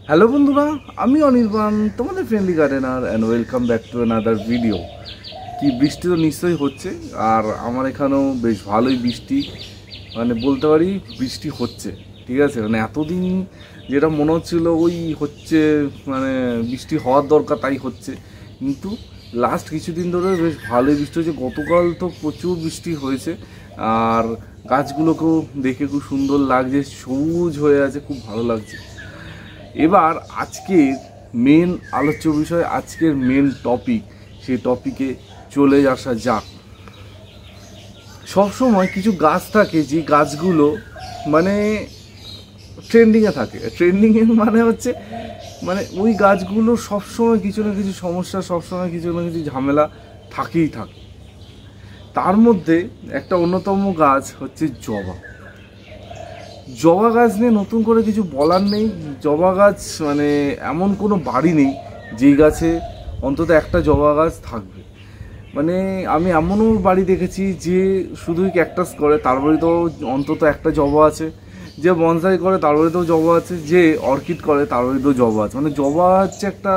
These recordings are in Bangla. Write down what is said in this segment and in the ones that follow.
হ্যালো বন্ধুরা, আমি অনির্বাণ, তোমাদের friendly gardener, and welcome back to another video. কি বৃষ্টি তো নিশ্চয়ই হচ্ছে, আর আমার এখানেও বেশ ভালোই বৃষ্টি, মানে বলতে পারি বৃষ্টি হচ্ছে। ঠিক আছে, মানে এতদিন যেটা মনে হচ্ছিল ওই হচ্ছে, মানে বৃষ্টি হওয়ার দরকার তাই হচ্ছে, কিন্তু লাস্ট কিছুদিন ধরে বেশ ভালোই বৃষ্টি হচ্ছে। গতকাল তো প্রচুর বৃষ্টি হয়েছে, আর গাছগুলোকেও দেখে খুব সুন্দর লাগছে, সবুজ হয়ে আছে, খুব ভালো লাগছে। এবার আজকের মেন আলোচ্য বিষয়, আজকের মেন টপিক, সেই টপিকে চলে আসা যাক। সবসময় কিছু গাছ থাকে যে গাছগুলো মানে ট্রেন্ডিংয়ে থাকে। ট্রেন্ডিংয়ে মানে হচ্ছে, মানে ওই গাছগুলো সবসময় কিছু না কিছু সমস্যা, সবসময় কিছু না কিছু ঝামেলা থাকেই থাকে। তার মধ্যে একটা অন্যতম গাছ হচ্ছে জবা। জবা গাছ নিয়ে নতুন করে কিছু বলার নেই। জবা গাছ মানে এমন কোনো বাড়ি নেই যেই গাছে অন্তত একটা জবা গাছ থাকবে। মানে আমি এমনও বাড়ি দেখেছি যে শুধুই ক্যাকটাস করে, তার বাড়িতেও অন্তত একটা জবা আছে। যে বনসাই করে তার বাড়িতেও জবা আছে। যে অর্কিড করে তার বাড়িতেও জবা আছে। মানে জবা হচ্ছে একটা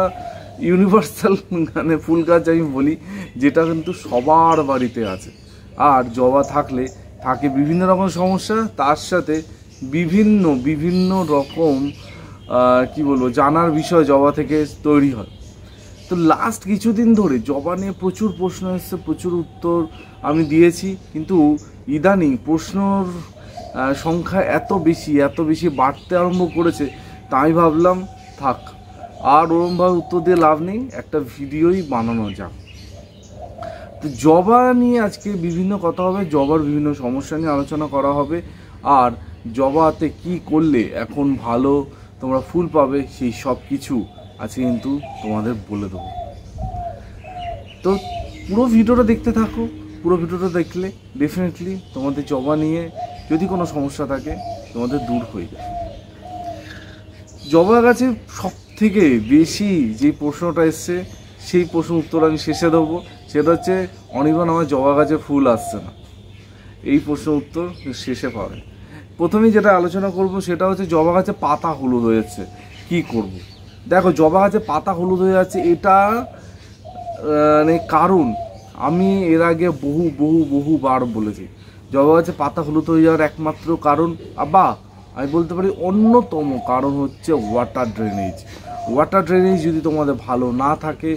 ইউনিভার্সাল মানে ফুল গাছ আমি বলি, যেটা কিন্তু সবার বাড়িতে আছে। আর জবা থাকলে থাকে বিভিন্ন রকম সমস্যা, তার সাথে বিভিন্ন বিভিন্ন রকম কি বলবো জানার বিষয় জবা থেকে তৈরি হয়। তো লাস্ট কিছুদিন ধরে জবা নিয়ে প্রচুর প্রশ্ন এসছে, প্রচুর উত্তর আমি দিয়েছি, কিন্তু ইদানিং প্রশ্নর সংখ্যা এত বেশি বাড়তে আরম্ভ করেছে, তাই ভাবলাম থাক, আর ওরমভাবে উত্তর দিয়ে লাভ নেই, একটা ভিডিওই বানানো যাক। তো জবা নিয়ে আজকে বিভিন্ন কথা হবে, জবার বিভিন্ন সমস্যা নিয়ে আলোচনা করা হবে, আর জবাতে কি করলে এখন ভালো তোমরা ফুল পাবে সেই সব কিছু আজকে কিন্তু তোমাদের বলে দেবো। তো পুরো ভিডিওটা দেখতে থাকো। পুরো ভিডিওটা দেখলে ডেফিনেটলি তোমাদের জবা নিয়ে যদি কোনো সমস্যা থাকে তোমাদের দূর হয়ে যায়। জবা গাছে সব থেকে বেশি যে প্রশ্নটা এসছে সেই প্রশ্ন উত্তর আমি শেষে দেবো। সেটা হচ্ছে, অনির্বাণ আমার জবা গাছে ফুল আসছে না। এই প্রশ্ন উত্তর শেষে পাবে। প্রথমেই যেটা আলোচনা করব সেটা হচ্ছে জবা গাছে পাতা হলুদ হয়ে যাচ্ছে, কী করব। দেখো, জবা গাছে পাতা হলুদ হয়ে যাচ্ছে, এটা মানে কারণ আমি এর আগে বহুবার বলেছি। জবা গাছে পাতা হলুদ হয়ে যাওয়ার একমাত্র কারণ, বা আমি বলতে পারি অন্যতম কারণ হচ্ছে ওয়াটার ড্রেনেজ। ওয়াটার ড্রেনেজ যদি তোমাদের ভালো না থাকে,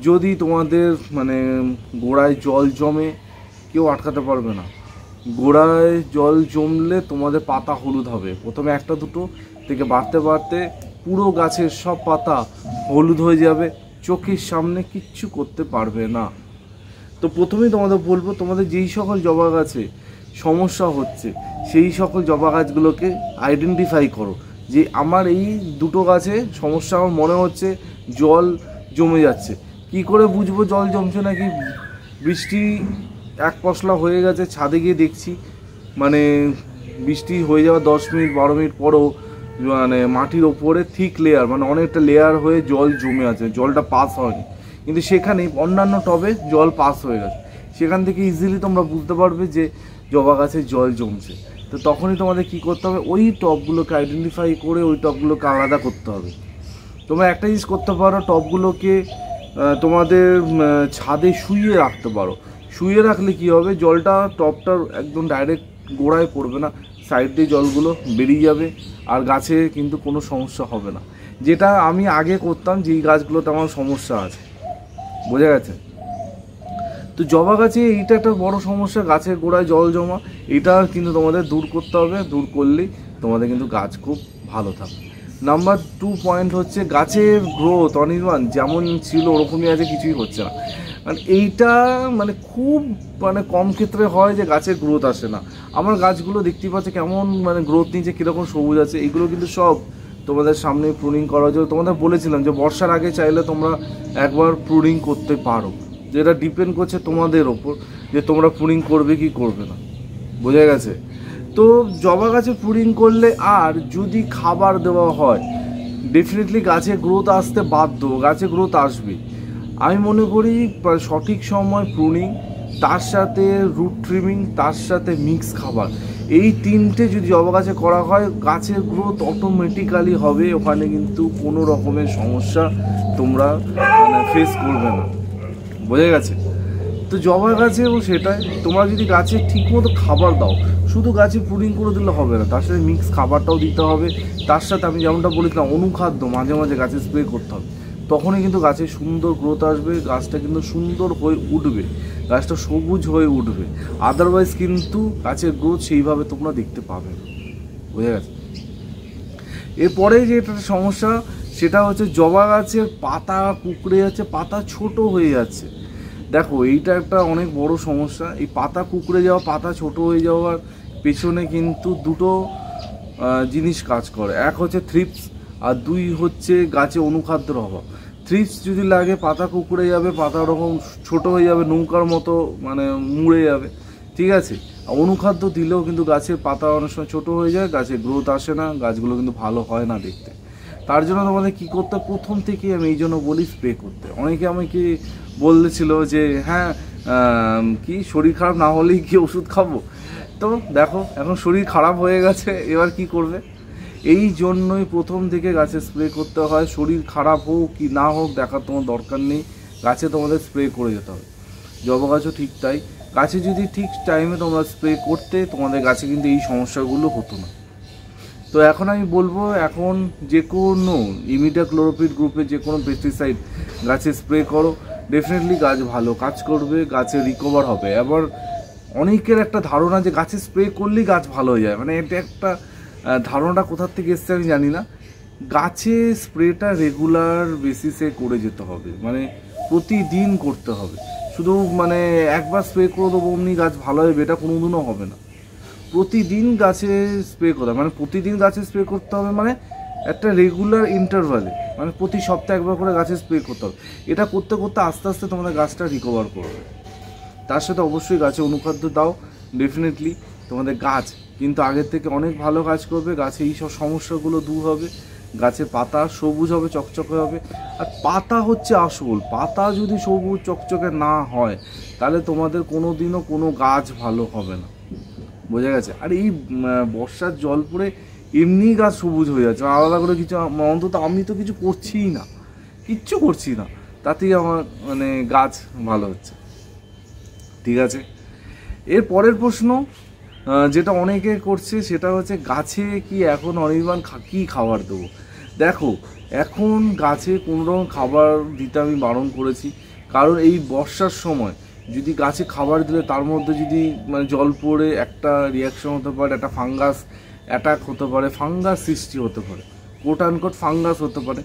যদি তোমাদের মানে গোড়ায় জল জমে, কেউ আটকাতে পারবে না। গোড়ায় জল জমলে তোমাদের পাতা হলুদ হবে। প্রথমে একটা দুটো থেকে বাড়তে বাড়তে পুরো গাছের সব পাতা হলুদ হয়ে যাবে, চোখের সামনে কিচ্ছু করতে পারবে না। তো প্রথমেই তোমাদের বলবো, তোমাদের যেই সকল জবা গাছে সমস্যা হচ্ছে সেই সকল জবা গাছগুলোকে আইডেন্টিফাই করো, যে আমার এই দুটো গাছে সমস্যা, আমার মনে হচ্ছে জল জমে যাচ্ছে। কি করে বুঝবো জল জমছে নাকি? বৃষ্টি এক পশলা হয়ে গেছে, ছাদে গিয়ে দেখছি মানে বৃষ্টি হয়ে যাওয়া 10 মিনিট 12 মিনিট পরও মানে মাটির ওপরে থিক লেয়ার, মানে অনেকটা লেয়ার হয়ে জল জমে আছে, জলটা পাস হয়নি। কিন্তু সেখানে অন্যান্য টবে জল পাস হয়ে গেছে। সেখান থেকে ইজিলি তোমরা বুঝতে পারবে যে জবা গাছে জল জমছে। তো তখনই তোমাদের কি করতে হবে, ওই টবগুলোকে আইডেন্টিফাই করে ওই টবগুলোকে আলাদা করতে হবে। তোমরা একটা জিনিস করতে পারো, টবগুলোকে তোমাদের ছাদে শুইয়ে রাখতে পারো। শুইয়ে রাখলে কি হবে, জলটা টবটার একদম ডাইরেক্ট গোড়ায় পড়বে না, সাইড দিয়ে জলগুলো বেরিয়ে যাবে, আর গাছে কিন্তু কোনো সমস্যা হবে না। যেটা আমি আগে করতাম, যেই গাছগুলোতে আমার সমস্যা আছে, বোঝা গেছে? তো জবা গাছে এইটা একটা বড় সমস্যা, গাছের গোড়ায় জল জমা। এটা কিন্তু তোমাদের দূর করতে হবে, দূর করলেই তোমাদের কিন্তু গাছ খুব ভালো থাকবে। নাম্বার 2 পয়েন্ট হচ্ছে গাছের গ্রোথ। অনির্বাণ যেমন ছিল ওরকমই আছে, কিছুই হচ্ছে না। মানে এইটা মানে খুব মানে কম ক্ষেত্রে হয় যে গাছের গ্রোথ আসে না। আমার গাছগুলো দেখতেই পাচ্ছে কেমন মানে গ্রোথ নিচ্ছে, কীরকম সবুজ আছে। এইগুলো কিন্তু সব তোমাদের সামনে প্রুনিং করা হয়েছে। তোমাদের বলেছিলাম যে বর্ষার আগে চাইলে তোমরা একবার প্রুনিং করতে পারো, যেটা ডিপেন্ড করছে তোমাদের ওপর যে তোমরা প্রুনিং করবে কি করবে না, বোঝা গেছে? তো জবা গাছে প্রুনিং করলে আর যদি খাবার দেওয়া হয়, ডেফিনেটলি গাছে গ্রোথ আসতে বাধ্য, গাছে গ্রোথ আসবে। আমি মনে করি সঠিক সময় প্রুনিং, তার সাথে রুট ট্রিমিং, তার সাথে মিক্স খাবার, এই তিনটে যদি জবা গাছে করা হয়, গাছের গ্রোথ অটোমেটিক্যালি হবে, ওখানে কিন্তু কোনো রকমের সমস্যা তোমরা ফেস করবে না। বোঝা গেছে? তো জবা গাছেও সেটাই, তোমরা যদি গাছে ঠিকমতো খাবার দাও, শুধু গাছে পুডিং করে দিলে হবে না, তার সাথে মিক্স খাবারটাও দিতে হবে, তার সাথে আমি যেমনটা বলেছিলাম অনুখাদ্য মাঝে মাঝে গাছে স্প্রে করতে হবে, তখনই কিন্তু গাছে সুন্দর গ্রোথ আসবে, গাছটা কিন্তু সুন্দর হয়ে উঠবে, গাছটা সবুজ হয়ে উঠবে। আদারওয়াইজ কিন্তু গাছের গ্রোথ সেইভাবে তোমরা দেখতে পাবে না। বোঝা গেছে? এরপরে যে একটা সমস্যা সেটা হচ্ছে জবা গাছের পাতা কুঁকড়ে যাচ্ছে, পাতা ছোট হয়ে যাচ্ছে। দেখো এইটা একটা অনেক বড় সমস্যা। এই পাতা কুঁকড়ে যাওয়া, পাতা ছোট হয়ে যাওয়ার পেছনে কিন্তু দুটো জিনিস কাজ করে। এক হচ্ছে থ্রিপস, আর দুই হচ্ছে গাছে অনুখাদ্যের অভাব। থ্রিপস যদি লাগে পাতা কুঁকড়ে যাবে, পাতা ওরকম ছোট হয়ে যাবে, নৌকার মতো মানে মুড়ে যাবে, ঠিক আছে। আর অনুখাদ্য দিলেও কিন্তু গাছের পাতা অনেক সময় ছোটো হয়ে যায়, গাছের গ্রোথ আসে না, গাছগুলো কিন্তু ভালো হয় না দেখতে। তার জন্য তোমাদের কী করতে, প্রথম থেকেই আমি এই জন্য বলি স্প্রে করতে। অনেকে আমাকে বলেছিল যে হ্যাঁ কি শরীর খারাপ না হলেই কি ওষুধ খাবো? তো দেখো এখন শরীর খারাপ হয়ে গেছে, এবার কি করবে? এই জন্যই প্রথম থেকে গাছে স্প্রে করতে হয়। শরীর খারাপ হোক কি না হোক দেখার তোমার দরকার নেই, গাছে তোমাদের স্প্রে করে যেতে হবে। জবা গাছও ঠিক তাই, গাছে যদি ঠিক টাইমে তোমরা স্প্রে করতে, তোমাদের গাছে কিন্তু এই সমস্যাগুলো হতো না। তো এখন আমি বলবো, এখন যে কোনো ইমিডাক্লোরোপিড গ্রুপের যে কোনো পেস্টিসাইড গাছে স্প্রে করো, ডেফিনেটলি গাছ ভালো কাজ করবে, গাছে রিকভার হবে। আবার অনেকের একটা ধারণা যে গাছে স্প্রে করলেই গাছ ভালো হয়ে যায়, মানে এটা একটা ধারণাটা কোথার থেকে এসছে আমি জানি না। গাছে স্প্রেটা রেগুলার বেসিসে করে যেতে হবে, মানে প্রতিদিন করতে হবে। শুধু মানে একবার স্প্রে করে দেবো অমনি গাছ ভালো হবে, এটা কোনোদিনও হবে না। প্রতিদিন গাছে স্প্রে করা, মানে প্রতিদিন গাছে স্প্রে করতে হবে, মানে একটা রেগুলার ইন্টারভালে, মানে প্রতি সপ্তাহে একবার করে গাছে স্প্রে করতে হবে। এটা করতে করতে আস্তে আস্তে তোমাদের গাছটা রিকভার করবে। তার সাথে অবশ্যই গাছে অনুখাদ্য দাও, ডেফিনেটলি তোমাদের গাছ কিন্তু আগের থেকে অনেক ভালো কাজ করবে, গাছে এই সব সমস্যাগুলো দূর হবে, গাছের পাতা সবুজ হবে, চকচকে হবে। আর পাতা হচ্ছে আসল, পাতা যদি সবুজ চকচকে না হয় তাহলে তোমাদের কোনো দিনও কোনো গাছ ভালো হবে না। বোঝা গেছে? আর এই বর্ষার জল পড়ে এমনি গাছ সবুজ হয়ে যাচ্ছে, আলাদা করে কিছু, অন্তত আমি তো কিছু করছিই না, কিচ্ছু করছি না, তাতেই আমার মানে গাছ ভালো হচ্ছে। ঠিক আছে, এর পরের প্রশ্ন যেটা অনেকে করছে সেটা হচ্ছে গাছে কি এখন অনির্বাণ কী খাবার দেবো? দেখো এখন গাছে কোনো রকম খাবার দিতে আমি বারণ করেছি, কারণ এই বর্ষার সময় যদি গাছে খাবার দিলে তার মধ্যে যদি মানে জল পড়ে একটা রিয়াকশন হতে পারে, একটা ফাঙ্গাস অ্যাটাক হতে পারে, ফাঙ্গাস সৃষ্টি হতে পারে, কোট আনকোট ফাঙ্গাস হতে পারে।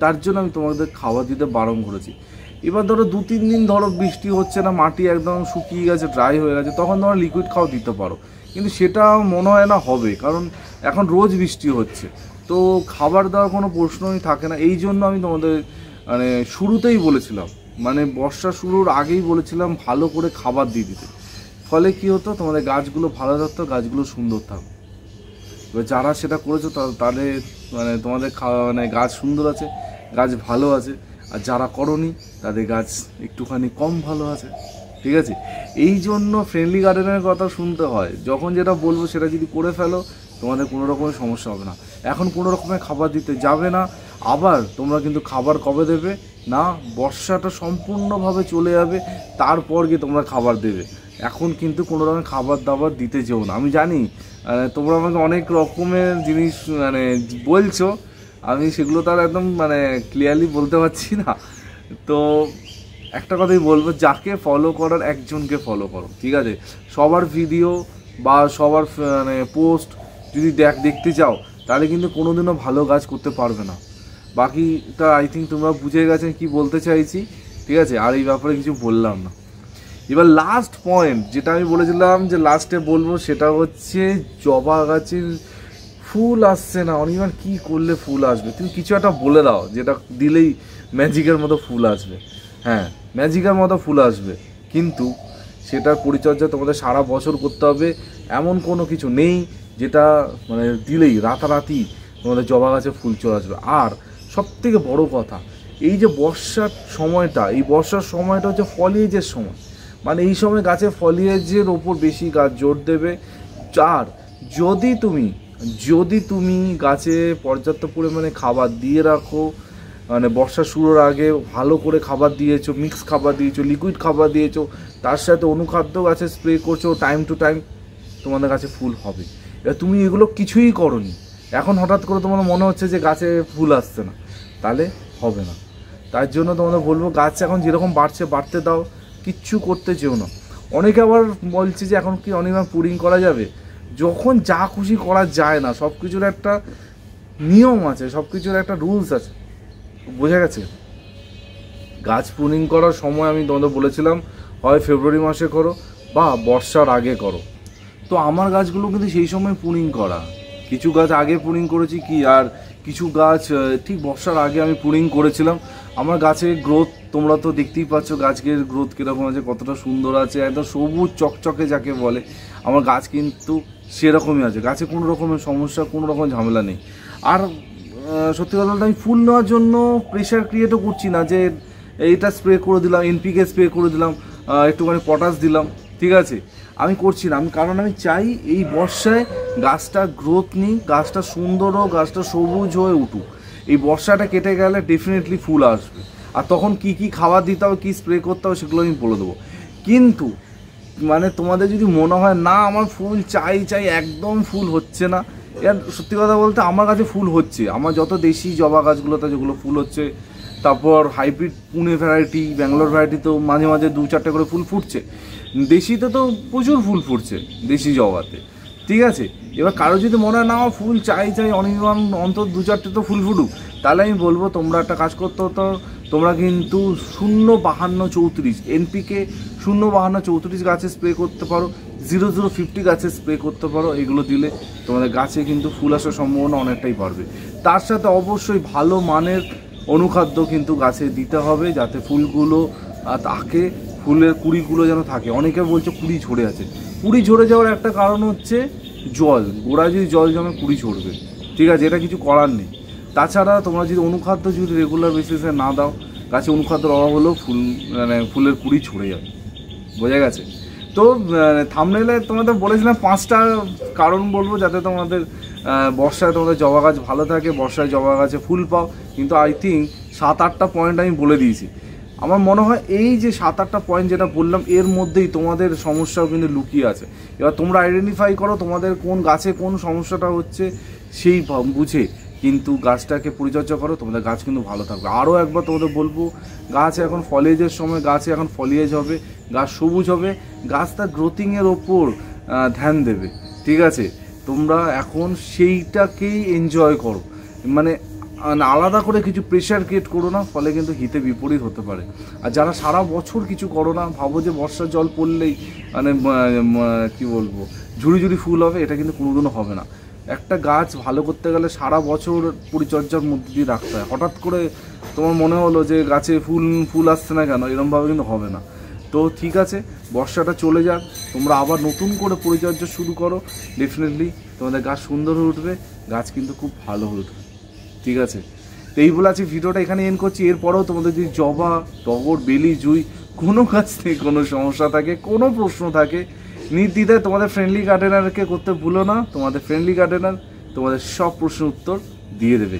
তার জন্য আমি তোমাদের খাবার দিতে বারণ করেছি। এবার ধরো 2-3 দিন ধরো বৃষ্টি হচ্ছে না, মাটি একদম শুকিয়ে গেছে, ড্রাই হয়ে গেছে, তখন তোমরা লিকুইড খাওয়া দিতে পারো, কিন্তু সেটা মনে হয় না হবে, কারণ এখন রোজ বৃষ্টি হচ্ছে, তো খাবার দেওয়ার কোনো প্রশ্নই থাকে না। এই জন্য আমি তোমাদের মানে শুরুতেই বলেছিলাম, মানে বর্ষা শুরুর আগেই বলেছিলাম ভালো করে খাবার দিয়ে দিতে, ফলে কী হতো তোমাদের গাছগুলো ভালো থাকতো, গাছগুলো সুন্দর থাকতো। এবার যারা সেটা করেছো তাদের মানে তোমাদের মানে গাছ সুন্দর আছে, গাছ ভালো আছে, আর যারা করনি তাদের গাছ একটুখানি কম ভালো আছে। ঠিক আছে, এই জন্য ফ্রেন্ডলি গার্ডেনের কথা শুনতে হয়, যখন যেটা বলবো সেটা যদি করে ফেলো তোমাদের কোনো রকমের সমস্যা হবে না। এখন কোনো রকমের খাবার দিতে যাবে না। আবার তোমরা কিন্তু খাবার কবে দেবে না, বর্ষাটা সম্পূর্ণভাবে চলে যাবে তারপর গিয়ে তোমরা খাবার দেবে। এখন কিন্তু কোনো রকমের খাবার দাবার দিতে যেও না। আমি জানি তোমরা আমাকে অনেক রকমের জিনিস মানে বলছো, আমি সেগুলো তার একদম মানে ক্লিয়ারলি বলতে পারছি না। তো একটা কথাই বলবো, যাকে ফলো করার একজনকে ফলো করো, ঠিক আছে? সবার ভিডিও বা সবার মানে পোস্ট যদি দেখতে চাও তাহলে কিন্তু কোনোদিনও ভালো কাজ করতে পারবে না। বাকিটা আই থিঙ্ক তোমরা বুঝে গেছেন কি বলতে চাইছি, ঠিক আছে? আর এই ব্যাপারে কিছু বললাম না। এবার লাস্ট পয়েন্ট যেটা আমি বলেছিলাম যে লাস্টে বলবো, সেটা হচ্ছে জবা গাছের ফুল আসছে না। অনির্বাণ কী করলে ফুল আসবে? তুমি কিছু একটা বলে দাও যেটা দিলেই ম্যাজিকের মতো ফুল আসবে। হ্যাঁ, ম্যাজিকের মতো ফুল আসবে, কিন্তু সেটার পরিচর্যা তোমাদের সারা বছর করতে হবে। এমন কোনো কিছু নেই যেটা মানে দিলেই রাতারাতি তোমাদের জবা গাছে ফুল চলে আসবে। আর সবথেকে বড় কথা, এই যে বর্ষার সময়টা, এই বর্ষার সময়টা হচ্ছে ফলিয়েজের সময়, মানে এই সময় গাছে ফলিয়েজের ওপর বেশি গাছ জোর দেবে। আর যদি তুমি গাছে পর্যাপ্ত পরিমাণে খাবার দিয়ে রাখো, মানে বর্ষা শুরুর আগে ভালো করে খাবার দিয়েছো, মিক্স খাবার দিয়েছো, লিকুইড খাবার দিয়েছো, তার সাথে অনুখাদ্য গাছে স্প্রে করছো টাইম টু টাইম, তোমাদের গাছে ফুল হবে। এবার তুমি এগুলো কিছুই করোনি, এখন হঠাৎ করে তোমার মনে হচ্ছে যে গাছে ফুল আসছে না, তাহলে হবে না। তার জন্য তোমাদের বলবো গাছ এখন যেরকম বাড়ছে বাড়তে দাও, কিচ্ছু করতে চেও না। অনেকে আবার বলছে যে এখন কি অনির্বাণ পুডিং করা যাবে, যখন যা খুশি করা যায় না, সব কিছুর একটা নিয়ম আছে, সব কিছুর একটা রুলস আছে, বোঝা গেছে? গাছ প্রুনিং করার সময় আমি তোমাদের বলেছিলাম হয় ফেব্রুয়ারি মাসে করো বা বর্ষার আগে করো। তো আমার গাছগুলো কিন্তু সেই সময় প্রুনিং করা, কিছু গাছ আগে প্রুনিং করেছি কি, আর কিছু গাছ ঠিক বর্ষার আগে আমি প্রুনিং করেছিলাম। আমার গাছের গ্রোথ তোমরা তো দেখতেই পাচ্ছ, গাছের গ্রোথ কীরকম আছে, কতটা সুন্দর আছে, একদম সবুজ চকচকে যাকে বলে আমার গাছ কিন্তু সেরকমই আছে। গাছে কোনো রকমের সমস্যা, কোনো রকম ঝামেলা নেই। আর সত্যি কথা বলতে আমি ফুল নেওয়ার জন্য প্রেশার ক্রিয়েটও করছি না যে এইটা স্প্রে করে দিলাম, এনপিকে স্প্রে করে দিলাম, একটুখানি পটাশ দিলাম, ঠিক আছে, আমি করছি না। কারণ আমি চাই এই বর্ষায় গাছটা গ্রোথ নিক, গাছটা সুন্দর হোক, গাছটা সবুজ হয়ে উঠুক। এই বর্ষাটা কেটে গেলে ডেফিনেটলি ফুল আসবে, আর তখন কি কি খাবার দিতে হবে, কী স্প্রে করতে হবে সেগুলো আমি বলে দেবো। কিন্তু মানে তোমাদের যদি মনে হয় না আমার ফুল চাই একদম ফুল হচ্ছে না, এর সত্যি কথা বলতে আমার কাছে ফুল হচ্ছে। আমার যত দেশি জবা গাছগুলোতে যেগুলো ফুল হচ্ছে, তারপর hybrid Pune variety, Bangalore variety তো মাঝে মাঝে 2-4টে করে ফুল ফুটছে, দেশিতে তো প্রচুর ফুল ফুটছে দেশি জবাতে, ঠিক আছে। এবার কারো যদি মনে হয় না আমার ফুল চাই অনির্বাণ অন্তত 2-4টে তো ফুল ফুটুক, তাহলে আমি বলবো তোমরা একটা কাজ করতে হতো, তোমরা কিন্তু 0-52-34 এনপিকে 0-52-34 গাছে স্প্রে করতে পারো, 00-50 গাছে স্প্রে করতে পারো। এগুলো দিলে তোমাদের গাছে কিন্তু ফুল আসার সম্ভাবনা অনেকটাই বাড়বে। তার সাথে অবশ্যই ভালো মানের অনুখাদ্য কিন্তু গাছে দিতে হবে, যাতে ফুলগুলো থাকে, ফুলের কুড়িগুলো যেন থাকে। অনেকে বলছে কুড়ি ঝরে আছে, কুড়ি ঝরে যাওয়ার একটা কারণ হচ্ছে জল, গোড়ায় যদি জল জমে কুড়ি ঝরবে, ঠিক আছে, এটা কিছু করার নেই। তাছাড়া তোমরা যদি অনুখাদ্য যদি রেগুলার বেসিসে না দাও, গাছে অনুখাদ্যর অভাব হলেও ফুলের কুড়ি ঝরে যাবে, বোঝা গেছে? তো থাম্বনেইলে তোমাদের বলেছিলাম 5টা কারণ বলবো যাতে তোমাদের বর্ষায় তোমাদের জবা গাছ ভালো থাকে, বর্ষায় জবা গাছে ফুল পাও। কিন্তু আই থিঙ্ক 7-8টা পয়েন্ট আমি বলে দিয়েছি। আমার মনে হয় এই যে 7-8টা পয়েন্ট যেটা বললাম, এর মধ্যেই তোমাদের সমস্যাও কিন্তু লুকিয়ে আছে। এবার তোমরা আইডেন্টিফাই করো তোমাদের কোন গাছে কোন সমস্যাটা হচ্ছে, সেই বুঝে কিন্তু গাছটাকে পরিচর্যা করো, তোমাদের গাছ কিন্তু ভালো থাকবে। আরও একবার তোমাদের বলবো, গাছ এখন ফলিয়েজের সময়, গাছে এখন ফলিয়েজ হবে, গাছ সবুজ হবে, গাছ তার গ্রোথিংয়ের ওপর ধ্যান দেবে, ঠিক আছে। তোমরা এখন সেইটাকেই এনজয় করো, মানে আলাদা করে কিছু প্রেশার ক্রিয়েট করো না, ফলে কিন্তু হিতে বিপরীত হতে পারে। আর যারা সারা বছর কিছু করো না, ভাবো যে বর্ষার জল পড়লেই মানে কী বলবো ঝুড়ি ফুল হবে, এটা কিন্তু কোনোদিনও হবে না। একটা গাছ ভালো করতে গেলে সারা বছর পরিচর্যার মধ্যে দিয়ে রাখতে হয়। হঠাৎ করে তোমার মনে হলো যে গাছে ফুল আসছে না কেন, এরকমভাবে কিন্তু হবে না। তো ঠিক আছে, বর্ষাটা চলে যাক, তোমরা আবার নতুন করে পরিচর্যা শুরু করো, ডেফিনেটলি তোমাদের গাছ সুন্দর হয়ে উঠবে, গাছ কিন্তু খুব ভালো হয়ে উঠবে, ঠিক আছে। তো এই বলে আজকে ভিডিওটা এখানে এন্ড করছি। এরপরেও তোমাদের যদি জবা, টগর, বেলি, জুঁই কোনো গাছ থেকে কোনো সমস্যা থাকে, কোনো প্রশ্ন থাকে, নির্দ্বিধায় তোমাদের ফ্রেন্ডলি গার্ডেনারকে করতে ভুলো না। তোমাদের ফ্রেন্ডলি গার্ডেনার তোমাদের সব প্রশ্নের উত্তর দিয়ে দেবে।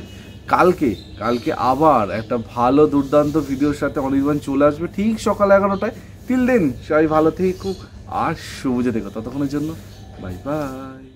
কালকে আবার একটা ভালো দুর্দান্ত ভিডিওর সাথে অনির্বাণ চলে আসবে ঠিক সকাল 11টায়। টিল দেন সবাই ভালো থেকো আর সবুজে দেখো, ততক্ষণের জন্য বাই বাই।